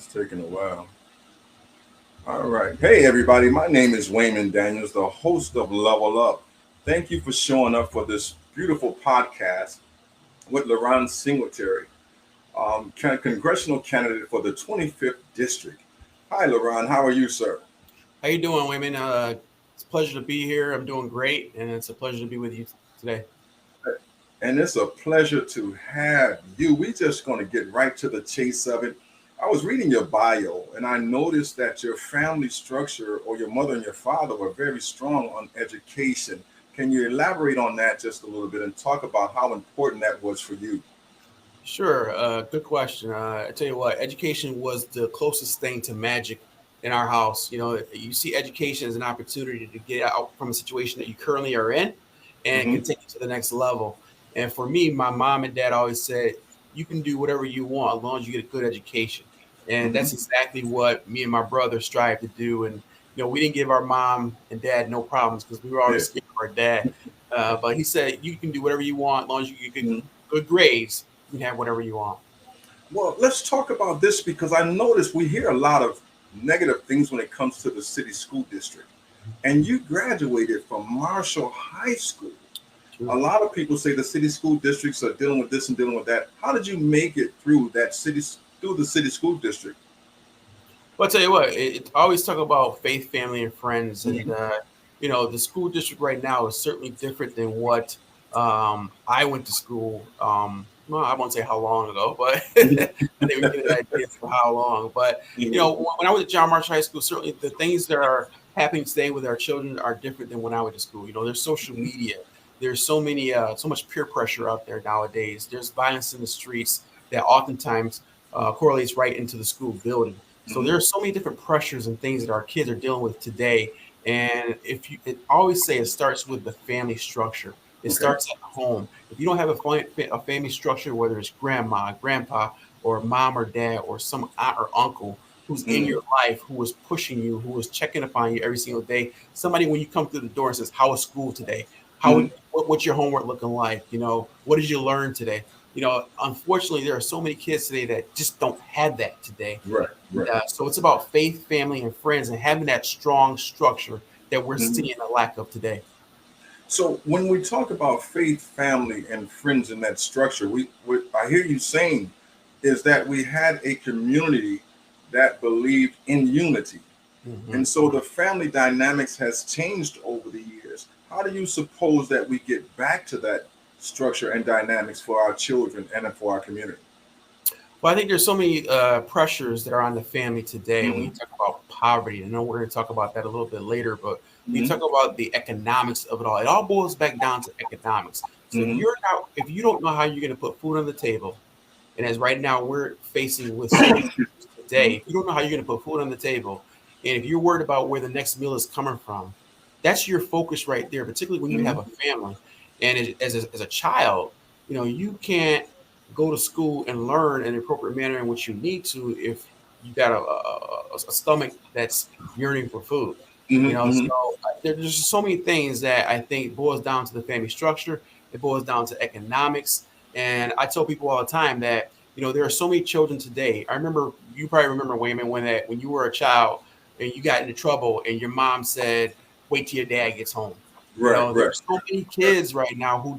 It's taking a while. All right. Hey, everybody. My name is Wayman Daniels, the host of Level Up. Thank you for showing up for this beautiful podcast with LaRon Singletary, congressional candidate for the 25th District. Hi, LaRon. How are you, sir? How you doing, Wayman? It's a pleasure to be here. I'm doing great, and it's a pleasure to be with you today. And it's a pleasure to have you. We're just going to get right to the chase of it. I was reading your bio and I noticed that your family structure or your mother and your father were very strong on education. Can you elaborate on that just a little bit and talk about how important that was for you? Sure, good question. I tell you what, education was the closest thing to magic in our house. You see education as an opportunity to get out from a situation that you currently are in and Hmm. can take it to the next level. And for me, my mom and dad always said, you can do whatever you want as long as you get a good education. And Hmm. that's exactly what me and my brother strive to do. And, we didn't give our mom and dad no problems because we were Yeah. always scared of our dad. But he said, you can do whatever you want as long as you get Mhm. good grades. You can have whatever you want. Well, let's talk about this because I notice we hear a lot of negative things when it comes to the city school district. And you graduated from Marshall High School. A True. lot of people say the city school districts are dealing with this and dealing with that. How did you make it through the city school district? Well, I tell you what, it always talk about faith, family, and friends, and Mhm. the school district right now is certainly different than what I went to school. Well, I won't say how long ago, but I think we get an idea for how long. But Mhm. when I was at John Marshall High School, certainly the things that are happening today with our children are different than when I went to school. There's social media. There's so much peer pressure out there nowadays. There's violence in the streets that oftentimes correlates right into the school building. So Mhm. there are so many different pressures and things that our kids are dealing with today. And if you it always say it starts with the family structure. It Okay. starts at home. If you don't have a family structure, whether it's grandma, grandpa, or mom or dad, or some aunt or uncle who's in Mhm. your life, who is pushing you, who is checking upon you every single day, somebody when you come through the door and says, "How was school today? Mhm. What's your homework looking like? What did you learn today?" Unfortunately, there are so many kids today that just don't have that today. Right. Right. So it's about faith, family, and friends, and having that strong structure that we're Mhm. seeing a lack of today. So when we talk about faith, family, and friends in that structure, what I hear you saying is that we had a community that believed in unity. Hmm. And so the family dynamics has changed over the years. How do you suppose that we get back to that structure and dynamics for our children and for our community? Well, I think there's so many pressures that are on the family today. When you Hmm. talk about poverty, I know we're going to talk about that a little bit later, but when you Hmm. talk about the economics of it all boils back down to economics. So Hmm. if you don't know how you're going to put food on the table, and as right now we're facing with so many issues today, if you don't know how you're going to put food on the table, and if you're worried about where the next meal is coming from, that's your focus right there, particularly when you have Hmm. a family. And as a child, you can't go to school and learn in the appropriate manner in which you need to if you got a stomach that's yearning for food. So Hmm. there's just so many things that I think boils down to the family structure. It boils down to economics. And I tell people all the time that there are so many children today. I remember you probably remember Wayman when you were a child and you got into trouble and your mom said, "Wait till your dad gets home." Right, right. There's so many kids right now who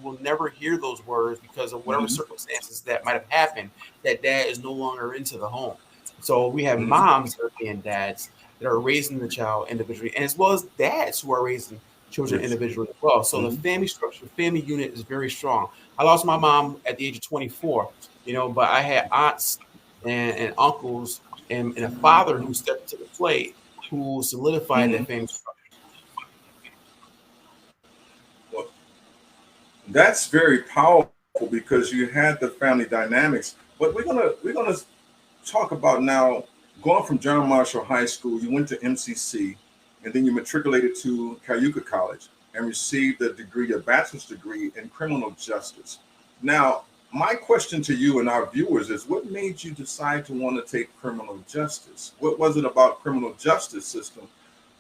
will never hear those words because of whatever Hmm. circumstances that might have happened. That dad is no longer into the home. So we have Hmm. moms that are being dads that are raising the child individually, and as well as dads who are raising children Yes. individually as well. So the Hmm. family structure, family unit is very strong. I lost my mom at the age of 24, but I had aunts and uncles and a father who stepped to the plate who solidified Hmm. that family structure. Well, that's very powerful because you had the family dynamics. But we're gonna talk about now going from John Marshall High School. You went to MCC, and then you matriculated to Cayuga College and received a degree, a bachelor's degree in criminal justice. Now, my question to you and our viewers is: what made you decide to want to take criminal justice? What was it about criminal justice system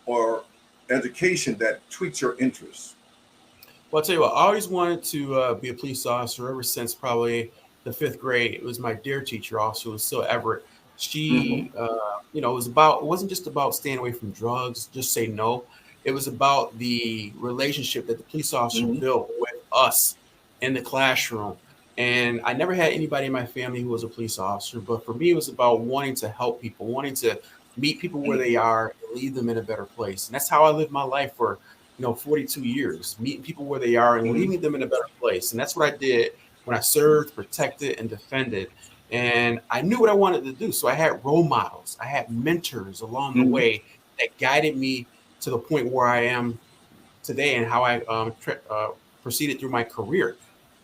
or education that tweaked your interests? Well, I'll tell you what, I always wanted to be a police officer ever since probably the fifth grade. It was my dear teacher, also, Sil Everett. She, it wasn't just about staying away from drugs, just say no. It was about the relationship that the police officer built with us in the classroom. And I never had anybody in my family who was a police officer, but for me, it was about wanting to help people, wanting to meet people where they are and leave them in a better place. And that's how I lived my life for, 42 years, meeting people where they are and leaving them in a better place. And that's what I did when I served, protected, and defended. And I knew what I wanted to do. So I had role models, I had mentors along the way that guided me to the point where I am today and how I proceeded through my career.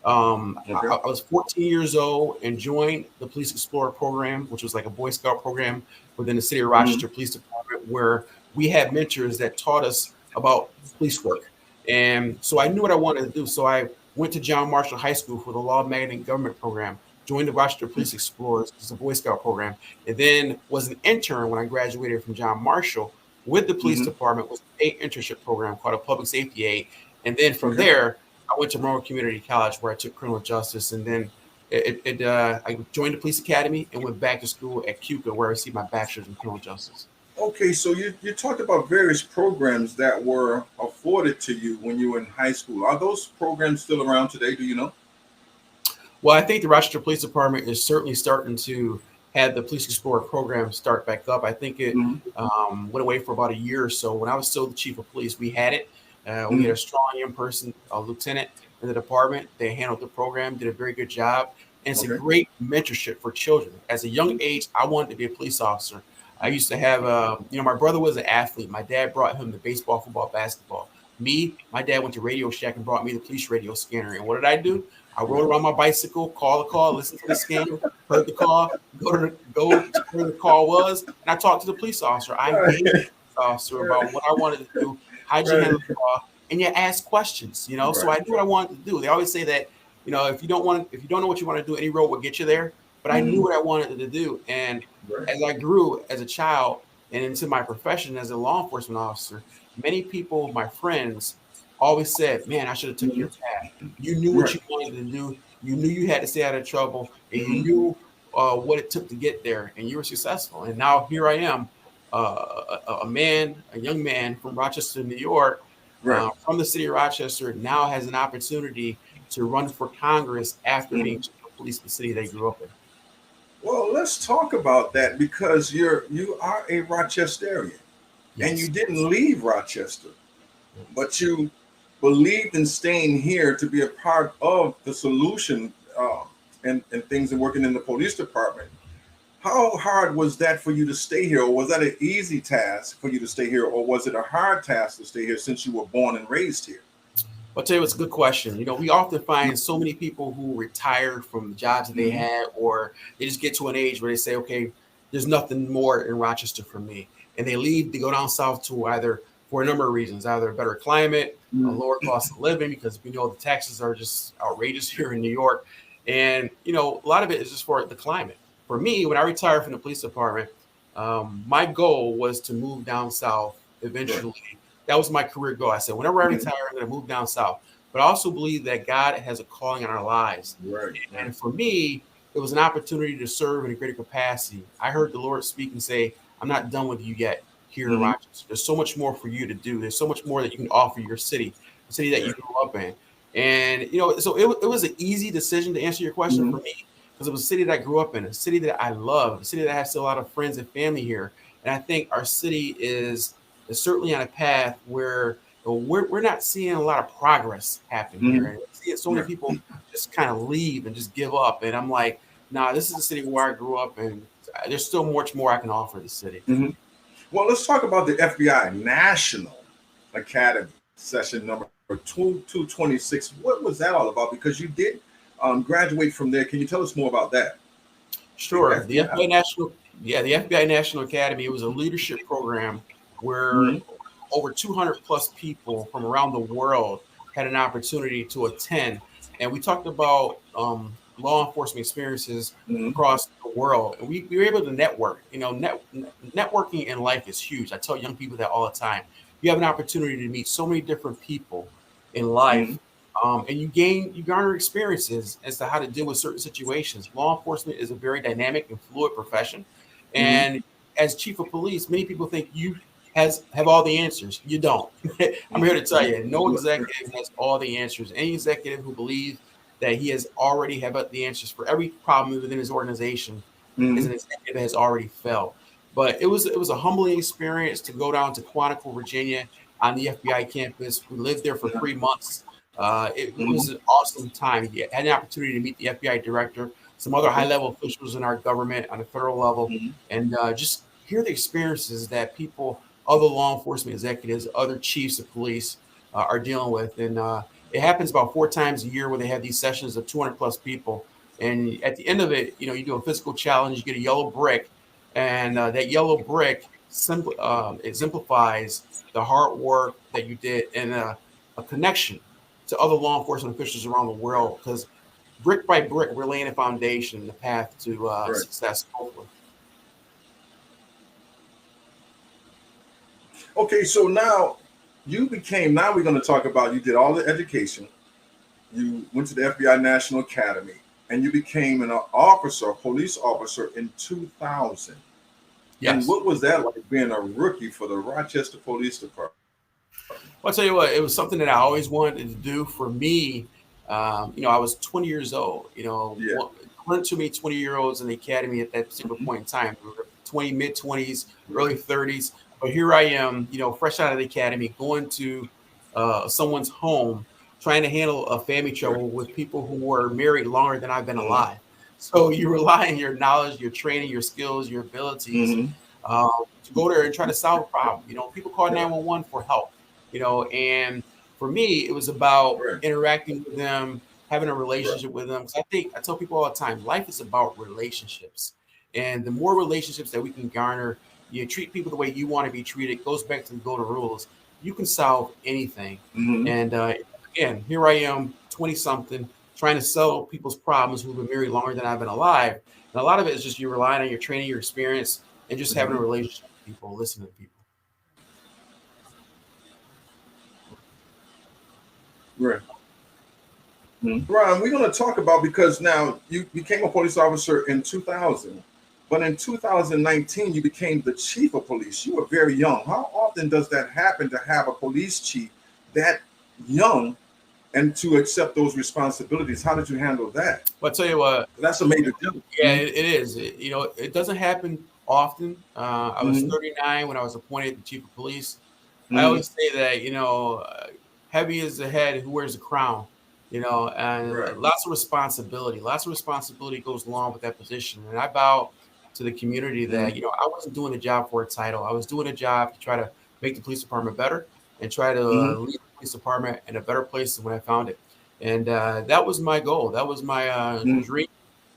I was 14 years old and joined the Police Explorer program, which was like a Boy Scout program within the city of Rochester Police Department, where we had mentors that taught us about police work. And so I knew what I wanted to do. So I went to John Marshall High School for the Law of Magnet Government program, joined the Rochester Police Explorers, which is a Boy Scout program, and then was an intern when I graduated from John Marshall with the police department, was a internship program called a public safety aide. And then from there, I went to Monroe Community College where I took criminal justice. And then I joined the police academy and went back to school at CUCA where I received my bachelor's in criminal justice. Okay, so you talked about various programs that were afforded to you when you were in high school. Are those programs still around today? Do you know? Well, I think the Rochester Police Department is certainly starting to have the Police Explorer program start back up. I think it went away for about a year or so. When I was still the chief of police, we had it. We had a strong young person, a lieutenant in the department. They handled the program, did a very good job. And it's a great mentorship for children. As a young age, I wanted to be a police officer. I used to have, my brother was an athlete. My dad brought him the baseball, football, basketball. My dad went to Radio Shack and brought me the police radio scanner. And what did I do? I rode around my bicycle, call the call, listen to the scanner, heard the call, go to where the call was, and I talked to the police officer. I engaged the police officer about what I wanted to do, how'd you handle the call, and you ask questions, So I knew what I wanted to do. They always say that, if you don't know what you want to do, any road will get you there. But I knew what I wanted to do. And as I grew as a child and into my profession as a law enforcement officer, many people, my friends, always said, man, I should have took your path. You knew what you wanted to do. You knew you had to stay out of trouble. And you knew what it took to get there. And you were successful. And now here I am, a young man from Rochester, New York, from the city of Rochester, now has an opportunity to run for Congress after being chief of police in the city they grew up in. Well, let's talk about that because you are a Rochesterian, and you didn't leave Rochester, but you believed in staying here to be a part of the solution and things and working in the police department. How hard was that for you to stay here, or was that an easy task for you to stay here, or was it a hard task to stay here since you were born and raised here? I'll tell you, it's a good question. We often find so many people who retire from the jobs that they had, or they just get to an age where they say, okay, there's nothing more in Rochester for me. And they leave to go down south to either, for a number of reasons, either a better climate, a lower cost of living, because we know the taxes are just outrageous here in New York. And, a lot of it is just for the climate. For me, when I retired from the police department, my goal was to move down south eventually. That was my career goal. I said, whenever I retire, I'm going to move down south. But I also believe that God has a calling on our lives. And for me, it was an opportunity to serve in a greater capacity. I heard the Lord speak and say, I'm not done with you yet here in Rochester. There's so much more for you to do. There's so much more that you can offer your city, the city that you grew up in. And, so it was an easy decision to answer your question for me, because it was a city that I grew up in, a city that I love, a city that has still a lot of friends and family here. And I think our city is certainly on a path where we're not seeing a lot of progress happen here. And we see so many people just kind of leave and just give up. And I'm like, nah, this is a city where I grew up, and there's still much more I can offer the city. Well, let's talk about the FBI National Academy session number 226. What was that all about? Because you did graduate from there. Can you tell us more about that? Sure. The FBI National Academy, it was a leadership program where over 200 plus people from around the world had an opportunity to attend. And we talked about law enforcement experiences across the world. And we were able to network. Networking in life is huge. I tell young people that all the time. You have an opportunity to meet so many different people in life. And you garner experiences as to how to deal with certain situations. Law enforcement is a very dynamic and fluid profession. And as chief of police, many people think you have all the answers. You don't. I'm here to tell you, no executive has all the answers. Any executive who believes that he has already have the answers for every problem within his organization is an executive that has already failed. But it was a humbling experience to go down to Quantico, Virginia, on the FBI campus. We lived there for 3 months. It was an awesome time. You had an opportunity to meet the FBI director, some other high-level officials in our government on a federal level, and just hear the experiences that people, other law enforcement executives, other chiefs of police are dealing with. And it happens about 4 times a year where they have these sessions of 200 plus people. And at the end of it, you do a physical challenge, you get a yellow brick, and that yellow brick exemplifies the hard work that you did and a connection to other law enforcement officials around the world, because brick by brick, we're laying a foundation, the path to success, hopefully. Okay, so now we're going to talk about, you did all the education, you went to the FBI National Academy, and you became an officer, a police officer in 2000. Yes. And what was that like, being a rookie for the Rochester Police Department? Well, I'll tell you what, it was something that I always wanted to do. For me, I was 20 years old. Weren't too many 20-year-olds in the academy at that particular point in time. We were 20, mid-20s, early 30s. But here I am, fresh out of the academy, going to someone's home, trying to handle a family trouble with people who were married longer than I've been alive. So you rely on your knowledge, your training, your skills, your abilities to go there and try to solve a problem. People call 911 for help, and for me, it was about interacting with them, having a relationship with them. Because I tell people all the time, life is about relationships. And the more relationships that we can garner, you treat people the way you want to be treated, goes back to the golden rules. You can solve anything. And again, here I am, 20-something, trying to solve people's problems who've been married longer than I've been alive. And a lot of it is just you relying on your training, your experience, and just having a relationship with people, listening to people. Right. Ron, we're going to talk about, because now you became a police officer in 2000, but in 2019, you became the chief of police. You were very young. How often does that happen, to have a police chief that young and to accept those responsibilities? How did you handle that? Well, I'll tell you what. That's a major deal. Yeah, it is. It doesn't happen often. I was 39 when I was appointed the chief of police. I always say that, heavy is the head who wears the crown, and lots of responsibility. Lots of responsibility goes along with that position. And I vow to the community that, I wasn't doing the job for a title. I was doing a job to try to make the police department better and try to lead the police department in a better place than when I found it. And that was my goal. That was my dream,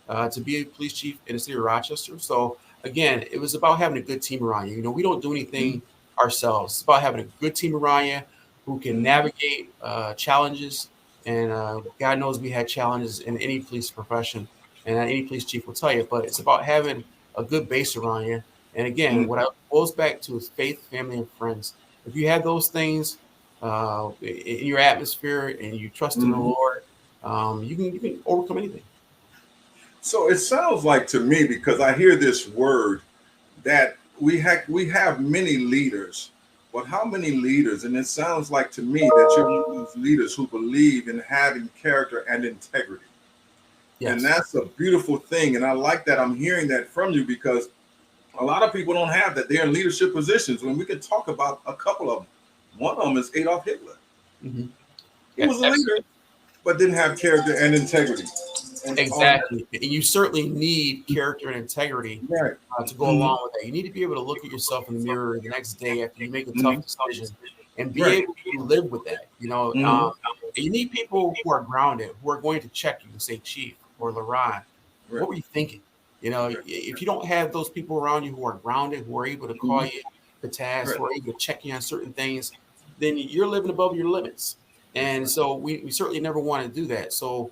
to be a police chief in the city of Rochester. So again, it was about having a good team around you. We don't do anything ourselves. It's about having a good team around you who can navigate challenges. And God knows we had challenges in any police profession, and any police chief will tell you. But it's about having a good base around you. And again, what it goes back to is faith, family, and friends. If you have those things in your atmosphere and you trust in the Lord, you can overcome anything. So it sounds like to me, because I hear this word, that we have many leaders, but how many leaders? And it sounds like to me that you're one of those leaders who believe in having character and integrity. Yes. And that's a beautiful thing. And I like that I'm hearing that from you, because a lot of people don't have that. They're in leadership positions. When we can talk about a couple of them. One of them is Adolf Hitler. He was a leader, but didn't have character and integrity. Exactly. And you certainly need character and integrity to go along with that. You need to be able to look at yourself in the mirror the next day after you make a tough decision and be able to live with that. You need people who are grounded, who are going to check you and say, Chief or LaRon, what were you thinking? If you don't have those people around you who are grounded, who are able to call you to task, who are able to check you on certain things, then you're living above your limits. And so we certainly never want to do that. So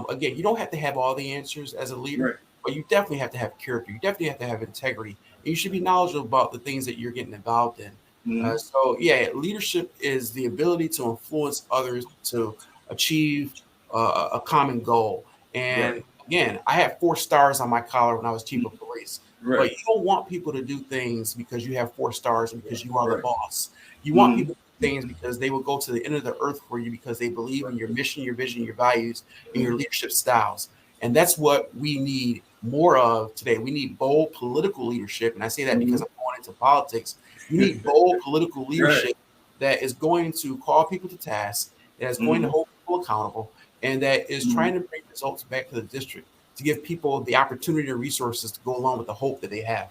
again, you don't have to have all the answers as a leader, but you definitely have to have character. You definitely have to have integrity. And you should be knowledgeable about the things that you're getting involved in. Leadership is the ability to influence others to achieve a common goal. And again, I had 4 stars on my collar when I was chief of police. But Right. you don't want people to do things because you have 4 stars and because you are the Right. boss. You want Mm-hmm. people to do things because they will go to the end of the earth for you because they believe in your mission, your vision, your values, and your leadership styles. And that's what we need more of today. We need bold political leadership. And I say that because Mm-hmm. I'm going into politics. You need bold political Right. leadership that is going to call people to task, that is going to Mm-hmm. hold people accountable, and that is Mm-hmm. trying to bring results back to the district to give people the opportunity and resources to go along with the hope that they have.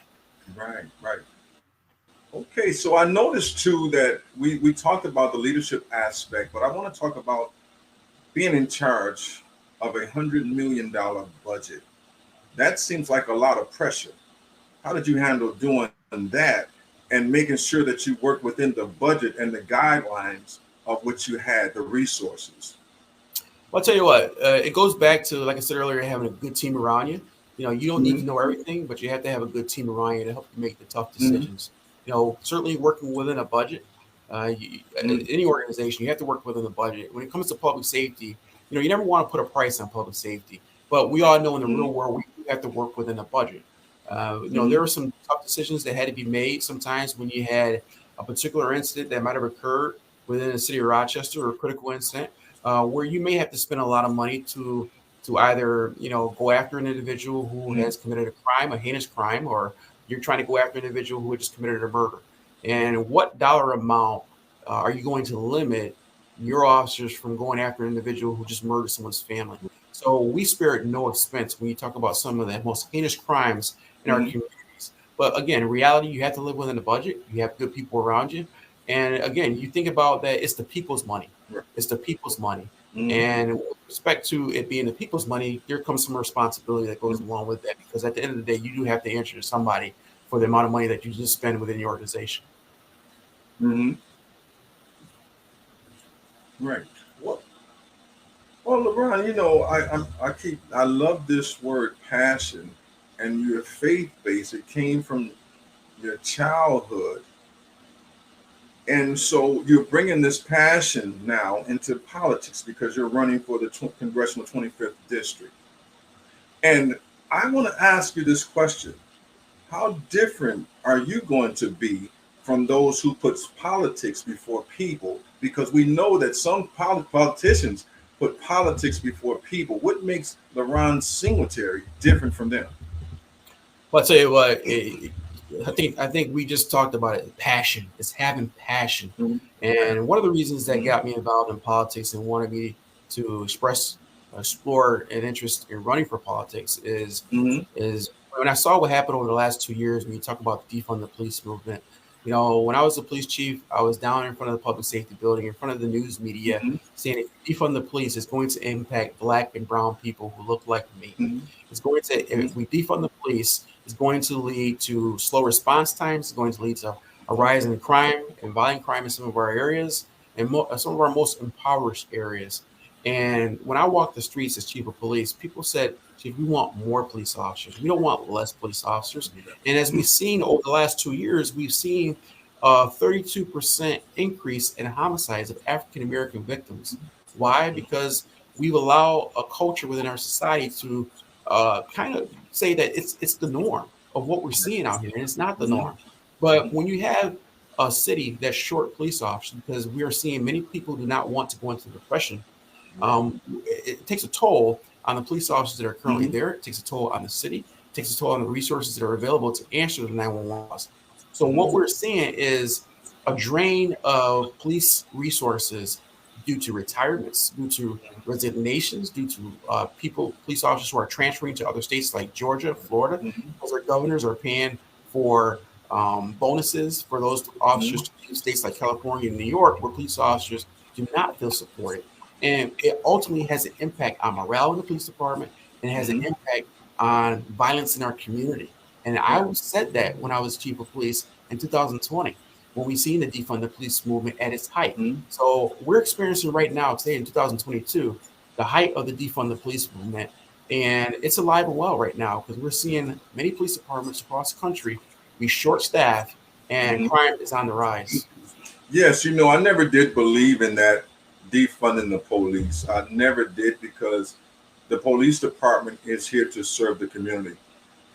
Right. Right. Okay, so I noticed too that we talked about the leadership aspect, but I want to talk about being in charge of $100 million budget. That seems like a lot of pressure. How did you handle doing that and making sure that you work within the budget and the guidelines of what you had, the resources? Well, I'll tell you what, it goes back to, like I said earlier, having a good team around you. You don't need Mm-hmm. to know everything, but you have to have a good team around you to help you make the tough Mm-hmm. decisions. Certainly working within a budget. Any organization, you have to work within the budget. When it comes to public safety, you never want to put a price on public safety, but we all know in the Mm-hmm. real world, we do have to work within a budget. Mm-hmm. There were some tough decisions that had to be made sometimes when you had a particular incident that might have occurred within the city of Rochester or a critical incident where you may have to spend a lot of money to either go after an individual who Mm-hmm. has committed a crime, a heinous crime, or you're trying to go after an individual who had just committed a murder. And what dollar amount are you going to limit your officers from going after an individual who just murdered someone's family? So we spare at no expense when you talk about some of the most heinous crimes in our Mm-hmm. communities. But again, in reality, you have to live within the budget. You have good people around you. And again, you think about that it's the people's money. Right. It's the people's money. Mm-hmm. And with respect to it being the people's money, there comes some responsibility that goes along with that. Because at the end of the day, you do have to answer to somebody for the amount of money that you just spend within the organization. Mm-hmm. Right. Well, well, LaRon, I love this word passion and your faith base. It came from your childhood. And so you're bringing this passion now into politics because you're running for the Congressional 25th District. And I want to ask you this question. How different are you going to be from those who puts politics before people? Because we know that some politicians put politics before people. What makes LaRon Singletary different from them? Well, I'll tell you what, I think we just talked about it. Passion. It's having passion. Mhm. And one of the reasons that Mhm. got me involved in politics and wanted me to explore an interest in running for politics Mhm. is when I saw what happened over the last 2 years when you talk about the defund the police movement. When I was the police chief, I was down in front of the public safety building, in front of the news media, Mhm. saying if you defund the police, it's going to impact Black and brown people who look like me. Mhm. It's going to, Mhm. if we defund the police, it's going to lead to slow response times. It's going to lead to a rise in crime and violent crime in some of our areas and some of our most impoverished areas. And when I walked the streets as chief of police, people said, Chief, we want more police officers. We don't want less police officers. And as we've seen over the last 2 years, we've seen a 32% increase in homicides of African American victims. Why? Because we've allowed a culture within our society to kind of say that it's the norm of what we're seeing out here, and it's not the Mhm. norm. But when you have a city that's short police officers, because we are seeing many people do not want to go into the profession, it takes a toll on the police officers that are currently Mhm. there. It takes a toll on the city. It takes a toll on the resources that are available to answer the 911 calls. So what Mhm. we're seeing is a drain of police resources due to retirements, due to resignations, due to police officers who are transferring to other states like Georgia, Florida, Mhm. because our governors are paying for bonuses for those officers Mhm. to leave states like California and New York, where police officers do not feel supported. And it ultimately has an impact on morale in the police department and it has an Mhm. impact on violence in our community. And I Right. said that when I was chief of police in 2020, when we seen the defund the police movement at its height. Mhm. So we're experiencing right now, today in 2022, the height of the defund the police movement. And it's alive and well right now because we're seeing many police departments across the country be short staffed and Mhm. crime is on the rise. Yes, I never did believe in that defunding the police. I never did because the police department is here to serve the community.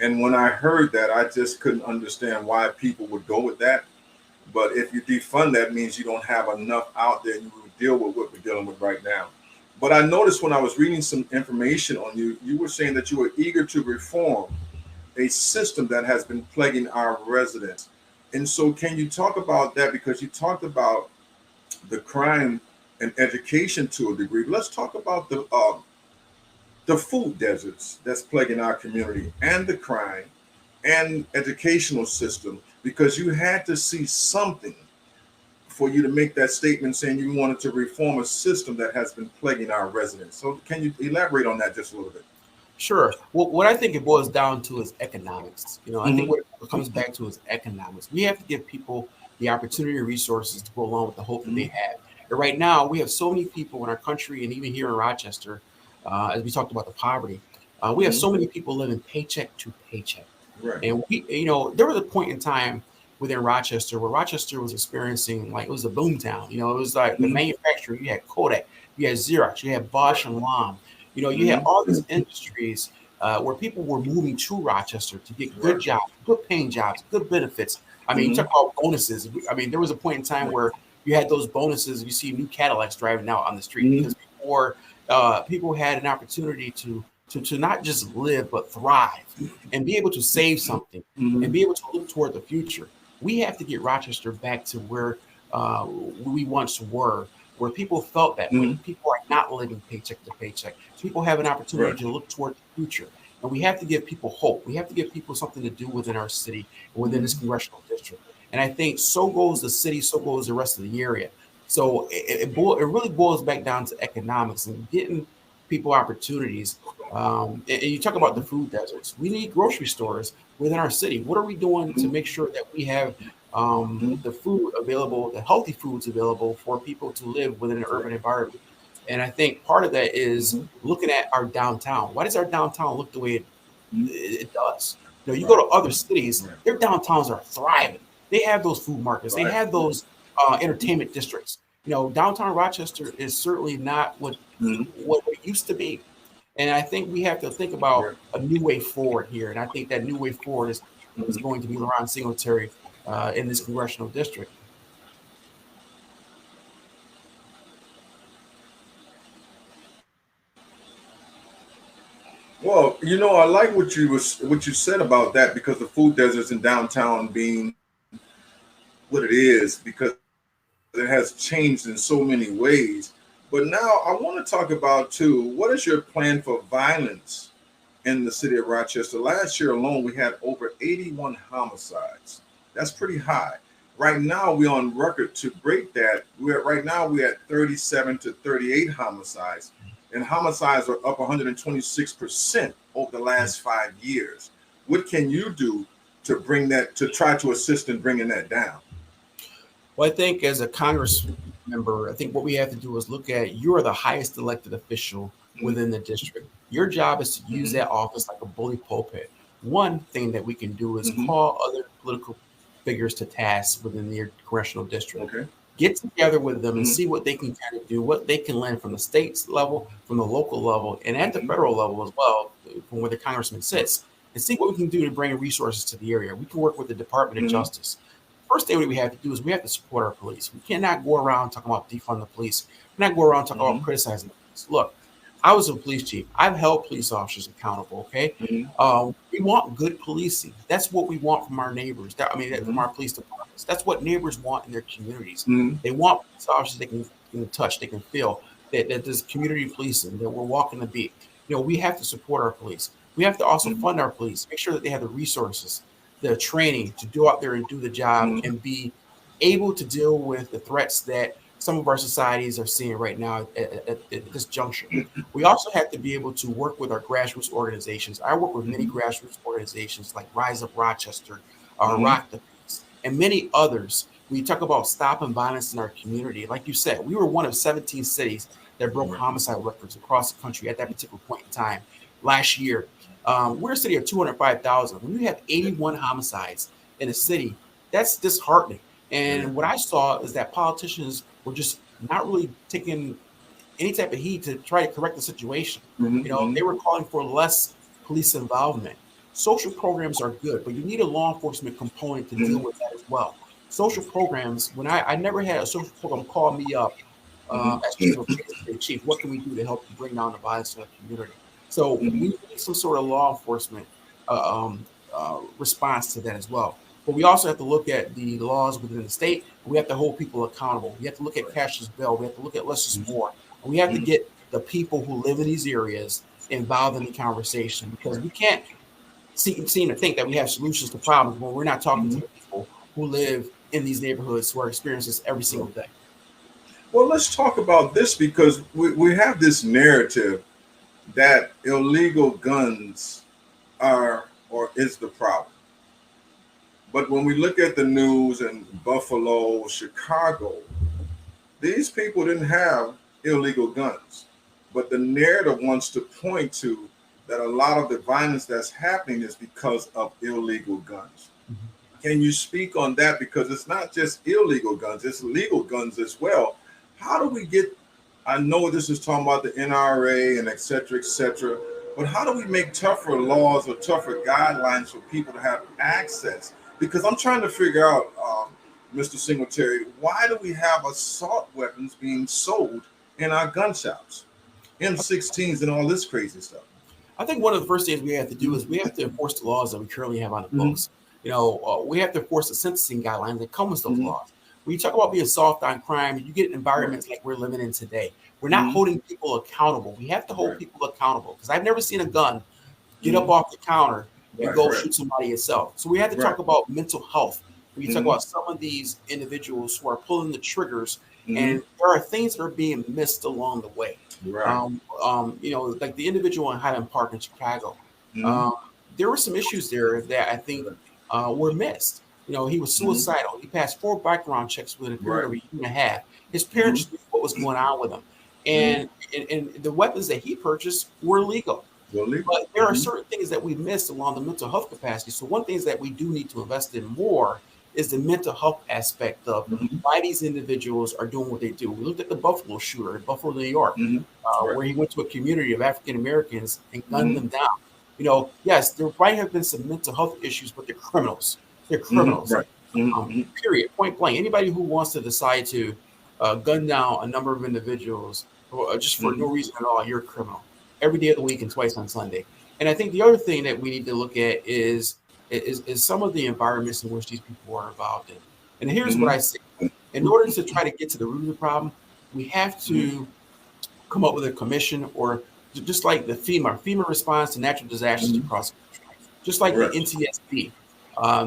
And when I heard that, I just couldn't understand why people would go with that. But if you defund, that means you don't have enough out there. You will deal with what we're dealing with right now. But I noticed when I was reading some information on you, you were saying that you were eager to reform a system that has been plaguing our residents. And so, can you talk about that? Because you talked about the crime and education to a degree. But let's talk about the food deserts that's plaguing our community and the crime and educational system, because you had to see something for you to make that statement saying you wanted to reform a system that has been plaguing our residents. So can you elaborate on that just a little bit? Sure. Well, what I think it boils down to is economics. I think Mm-hmm. what it comes back to is economics. We have to give people the opportunity and resources to go along with the hope that they Mm-hmm. have. And right now, we have so many people in our country, and even here in Rochester, as we talked about the poverty, we have Mm-hmm. so many people living paycheck to paycheck. Right. And there was a point in time within Rochester where Rochester was experiencing, like, it was a boom town. It was like the Mm-hmm. manufacturing. You had Kodak, you had Xerox, you had Bosch and Lomb. You had Mm-hmm. all these industries where people were moving to Rochester to get good Right. jobs, good paying jobs, good benefits. I mean, you Mm-hmm. talk about bonuses. I mean, there was a point in time Right. where you had those bonuses. You see new Cadillacs driving out on the street Mm-hmm. because people had an opportunity to not just live but thrive and be able to save something Mm-hmm. and be able to look toward the future. We have to get Rochester back to where we once were, where people felt that way. Mm-hmm. People are not living paycheck to paycheck. People have an opportunity Right. to look toward the future. And we have to give people hope. We have to give people something to do within our city and within this Mm-hmm. congressional district. And I think so goes the city, so goes the rest of the area. So it really boils back down to economics and getting people opportunities. And you talk about the food deserts. We need grocery stores within our city. What are we doing to make sure that we have Mm-hmm. the food available, the healthy foods available for people to live within an Right. urban environment? And I think part of that is Mm-hmm. looking at our downtown. Why does our downtown look the way Mm-hmm. it does? You go Right. to other cities, Right. their downtowns are thriving. They have those food markets. They Right. have those entertainment districts. Downtown Rochester is certainly not Mm-hmm. what it used to be. And I think we have to think about Right. a new way forward here. And I think that new way forward is Mm-hmm. going to be LaRon Singletary in this congressional district. Well, I like what you said about that, because the food deserts in downtown being what it is, because it has changed in so many ways. But now I want to talk about too, what is your plan for violence in the city of Rochester? Last year alone, we had over 81 homicides. That's pretty high. Right now, we're on record to break that. We're at 37 to 38 homicides, and homicides are up 126% over the last 5 years. What can you do to bring that, to try to assist in bringing that down? Well, I think as a Congress member, I think what we have to do is look at you are the highest elected official within the district. Your job is to use Mm-hmm. that office like a bully pulpit. One thing that we can do is Mm-hmm. call other political figures to task within your congressional district. Okay. Get together with them and Mm-hmm. see what they can kind of do, what they can learn from the state's level, from the local level, and at the Mm-hmm. federal level as well, from where the congressman sits, and see what we can do to bring resources to the area. We can work with the Department of Mm-hmm. Justice. First thing we have to do is we have to support our police. We cannot go around talking about defund the police. We cannot go around talking about Mm-hmm. criticizing the police. Look, I was a police chief. I've held police officers accountable. Okay, Mm-hmm. we want good policing. That's what we want from our neighbors. From Mm-hmm. our police departments. That's what neighbors want in their communities. Mm-hmm. They want police officers they can touch, they can feel that there's community policing, that we're walking the beat. We have to support our police. We have to also Mm-hmm. fund our police, make sure that they have the resources, the training to go out there and do the job Mm-hmm. and be able to deal with the threats that some of our societies are seeing right now at this juncture. We also have to be able to work with our grassroots organizations. I work with many grassroots organizations like Rise Up Rochester, Mm-hmm. Rock the Peace, and many others. We talk about stopping violence in our community. Like you said, we were one of 17 cities that broke Right. homicide records across the country at that particular point in time last year. We're a city of 205,000. When you have 81 homicides in a city, that's disheartening. Yeah. And what I saw is that politicians were just not really taking any type of heed to try to correct the situation. Mm-hmm. They were calling for less police involvement. social programs are good, but you need a law enforcement component to deal with that as well. Social programs, when I never had a social program call me up as chief of police, say, Chief, what can we do to help you bring down the violence in the community? So we need some sort of law enforcement response to that as well. But we also have to look at the laws within the state. We have to hold people accountable. We have to look at cashier's bill. We have to look at less is more. And we have to get the people who live in these areas involved in the conversation, because we can't seem to think that we have solutions to problems when we're not talking to the people who live in these neighborhoods who are experiencing this every single day. Well, let's talk about this, because we have this narrative that illegal guns are or is the problem. But when we look at the news in Buffalo, Chicago, these people didn't have illegal guns. But the narrative wants to point to that a lot of the violence that's happening is because of illegal guns. Can you speak on that? Because it's not just illegal guns, it's legal guns as well. How do we get, I know this is talking about the NRA and et cetera, but how do we make tougher laws or tougher guidelines for people to have access? Because I'm trying to figure out, Mr. Singletary, why do we have assault weapons being sold in our gun shops, M16s and all this crazy stuff? I think one of the first things we have to do is we have to enforce the laws that we currently have on the books. You know, we have to enforce the sentencing guidelines that come with those laws. When you talk about being soft on crime, you get environments like we're living in today. We're not holding people accountable. We have to hold people accountable, because I've never seen a gun get up off the counter and go shoot somebody itself. So we have to talk about mental health. We talk about some of these individuals who are pulling the triggers, and there are things that are being missed along the way. You know, like the individual in Highland Park in Chicago. There were some issues there that I think were missed. You know, he was suicidal. He passed 4 background checks within a period of a year and a half. His parents knew what was going on with him. And the weapons that he purchased were legal. But there are certain things that we missed along the mental health capacity. So one thing is that we do need to invest in more is the mental health aspect of why these individuals are doing what they do. We looked at the Buffalo shooter in Buffalo, New York, where he went to a community of African Americans and gunned them down. You know, yes, there might have been some mental health issues, but they're criminals. They're criminals. Period. Point blank. Anybody who wants to decide to gun down a number of individuals just for no reason at all, you're a criminal. Every day of the week and twice on Sunday. And I think the other thing that we need to look at is some of the environments in which these people are involved in. And here's what I say. In order to try to get to the root of the problem, we have to come up with a commission, or just like the FEMA responds to natural disasters across the country, just like the NTSB.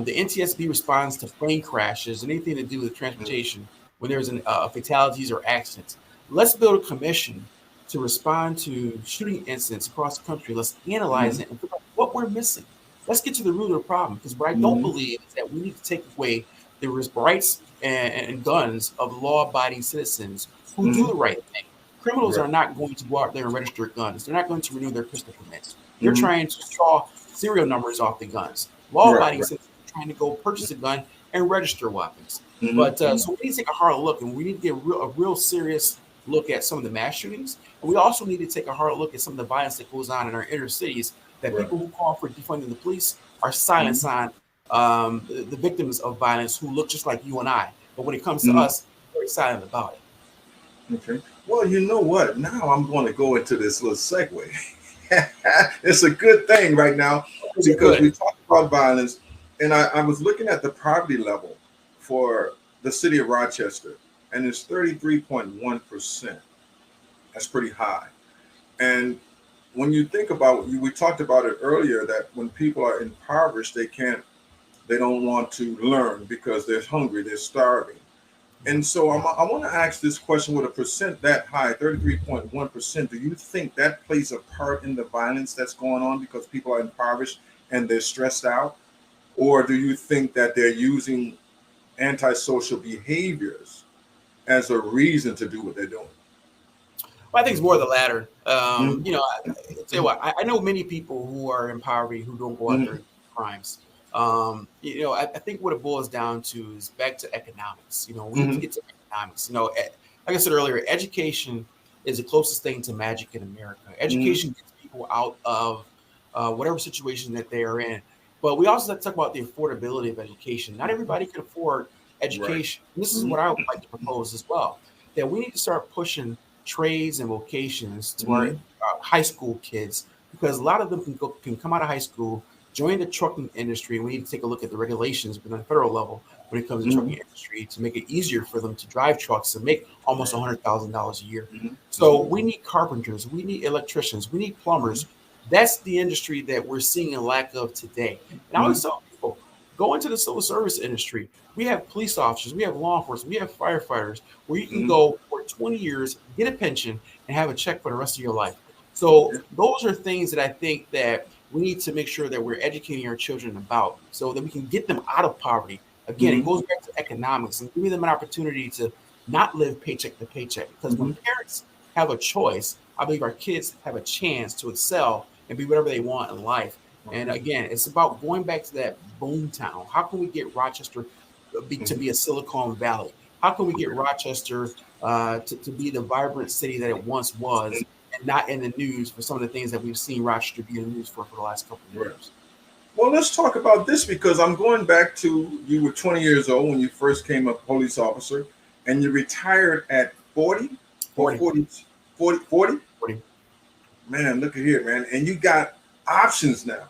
The NTSB responds to plane crashes and anything to do with transportation when there's fatalities or accidents. Let's build a commission to respond to shooting incidents across the country. Let's analyze it and figure out what we're missing. Let's get to the root of the problem, because what I don't believe is that we need to take away the rights and guns of law-abiding citizens who do the right thing. Criminals are not going to go out there and register guns. They're not going to renew their pistol permits. They're trying to draw serial numbers off the guns. Law-abiding citizens are trying to go purchase a gun and register weapons. But so we need to take a hard look, and we need to get a real serious look at some of the mass shootings. And we also need to take a hard look at some of the violence that goes on in our inner cities, that people who call for defunding the police are silent on the victims of violence who look just like you and I. But when it comes to us, they're silent about it. Okay. Well, you know what? Now I'm going to go into this little segue. It's a good thing right now, because we talk about violence, and I was looking at the poverty level for the city of Rochester, and it's 33.1%. That's pretty high. And when you think about, we talked about it earlier, that when people are impoverished, they don't want to learn because they're hungry, they're starving. And so I want to ask this question: with a percent that high, 33.1%, do you think that plays a part in the violence that's going on because people are impoverished and they're stressed out? Or do you think that they're using antisocial behaviors as a reason to do what they're doing? Well, I think it's more the latter. You know, tell you what, I know many people who are in poverty who don't go out there and do crimes. You know, I think what it boils down to is back to economics. You know, we need to get to economics. You know, like I said earlier, education is the closest thing to magic in America. Education gets people out of whatever situation that they are in. But we also have to talk about the affordability of education. Not everybody can afford Right. education. And this is what I would like to propose as well, that we need to start pushing trades and vocations to our high school kids, because a lot of them can come out of high school, join the trucking industry. We need to take a look at the regulations on the federal level when it comes to the trucking industry to make it easier for them to drive trucks and make almost $100,000 a year. So we need carpenters, we need electricians, we need plumbers. That's the industry that we're seeing a lack of today. And I always tell people, go into the civil service industry. We have police officers, we have law enforcement, we have firefighters, where you can go for 20 years, get a pension, and have a check for the rest of your life. So those are things that I think that we need to make sure that we're educating our children about, so that we can get them out of poverty. Again, it goes back to economics and giving them an opportunity to not live paycheck to paycheck. Because when parents have a choice, I believe our kids have a chance to excel and be whatever they want in life. And again, it's about going back to that boom town. How can we get Rochester to be a Silicon Valley? How can we get Rochester to be the vibrant city that it once was, and not in the news for some of the things that we've seen Rochester be in the news for the last couple of years? Well, let's talk about this, because I'm going back to, you were 20 years old when you first came a police officer, and you retired at 40? 40. Man, look at here, man. And you got options now.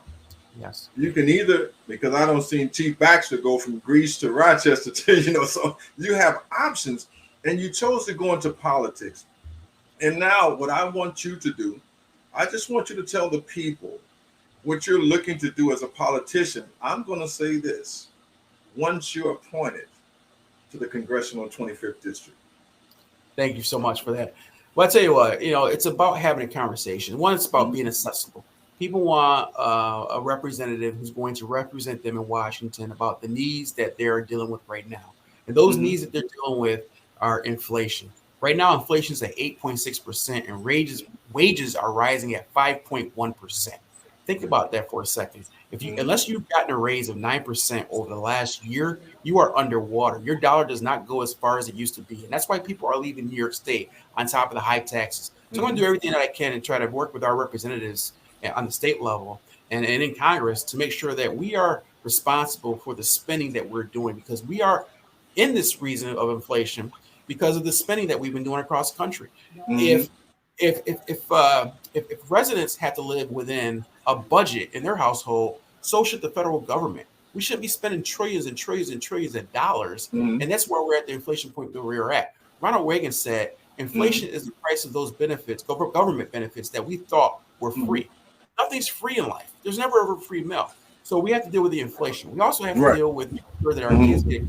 Yes. You can either, because I don't see Chief Baxter go from Greece to Rochester to, so you have options, and you chose to go into politics. And now what I want you to do, I just want you to tell the people what you're looking to do as a politician. I'm going to say this: once you're appointed to the Congressional 25th District. Thank you so much for that. Well, I tell you what, it's about having a conversation. One, it's about being accessible. People want a representative who's going to represent them in Washington about the needs that they're dealing with right now. And those needs that they're dealing with are inflation. Right now, inflation is at 8.6%, and wages are rising at 5.1%. Think about that for a second. Unless you've gotten a raise of 9% over the last year, you are underwater. Your dollar does not go as far as it used to be. And that's why people are leaving New York State on top of the high taxes. So I'm going to do everything that I can and try to work with our representatives on the state level and in Congress to make sure that we are responsible for the spending that we're doing, because we are in this reason of inflation because of the spending that we've been doing across the country. If residents have to live within a budget in their household, so should the federal government. We shouldn't be spending trillions and trillions and trillions of dollars. And that's where we're at, the inflation point where we're at. Ronald Reagan said, inflation is the price of those benefits, government benefits that we thought were free. Nothing's free in life. There's never ever free meal. So we have to deal with the inflation. We also have to deal with making sure that our kids get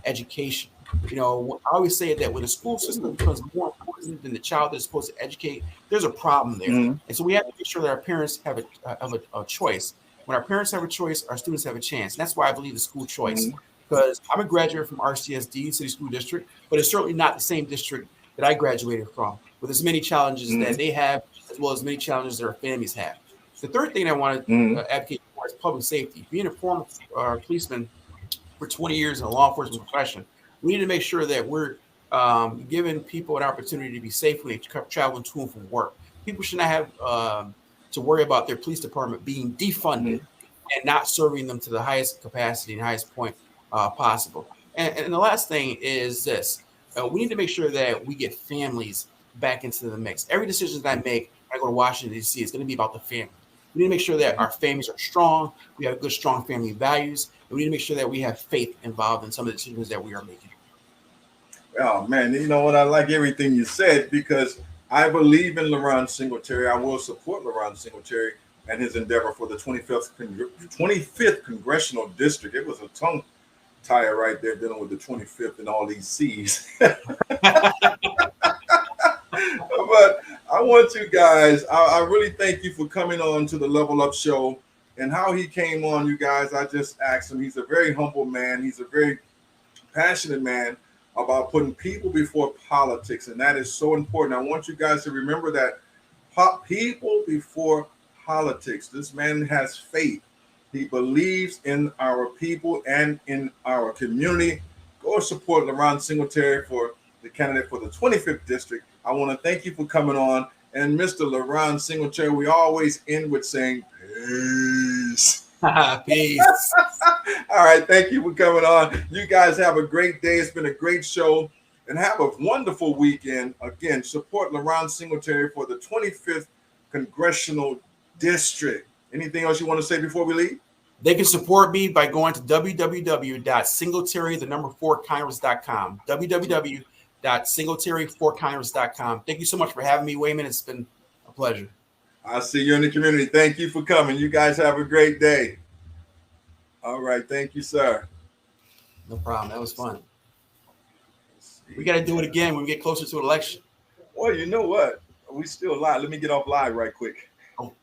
education. I always say that when the school system becomes more important than the child that's supposed to educate, there's a problem there. And so we have to make sure that our parents have a choice. When our parents have a choice, our students have a chance. And that's why I believe the school choice, because I'm a graduate from RCSD, City School District, but it's certainly not the same district that I graduated from, with as many challenges that they have, as well as many challenges that our families have. The third thing I want to advocate for is public safety. Being a former policeman for 20 years in a law enforcement profession, we need to make sure that we're giving people an opportunity to be safe when they travel to and from work. People should not have to worry about their police department being defunded and not serving them to the highest capacity and highest point possible. And the last thing is this. We need to make sure that we get families back into the mix. Every decision that I make when I go to Washington, D.C., is going to be about the family. We need to make sure that our families are strong. We have good, strong family values. And we need to make sure that we have faith involved in some of the decisions that we are making. Oh, man, you know what? I like everything you said, because I believe in LaRon Singletary. I will support LaRon Singletary and his endeavor for the 25th Congressional District. It was a tongue tire right there dealing with the 25th and all these C's. But I want you guys, I really thank you for coming on to the Level Up Show. And how he came on, you guys, I just asked him. He's a very humble man. He's a very passionate man about putting people before politics. And that is so important. I want you guys to remember that people before politics. This man has faith. He believes in our people and in our community. Go support LaRon Singletary for the candidate for the 25th District. I want to thank you for coming on. And Mr. LaRon Singletary, we always end with saying, Peace. Peace. All right. Thank you for coming on. You guys have a great day. It's been a great show. And have a wonderful weekend. Again, support LaRon Singletary for the 25th Congressional District. Anything else you want to say before we leave? They can support me by going to www.singletary4congress.com. www.singletary4congress.com. Thank you so much for having me, Wayman. It's been a pleasure. I'll see you in the community. Thank you for coming. You guys have a great day. All right. Thank you, sir. No problem. That was fun. We got to do it again when we get closer to an election. Well, you know what? We still live. Let me get off live right quick. Oh.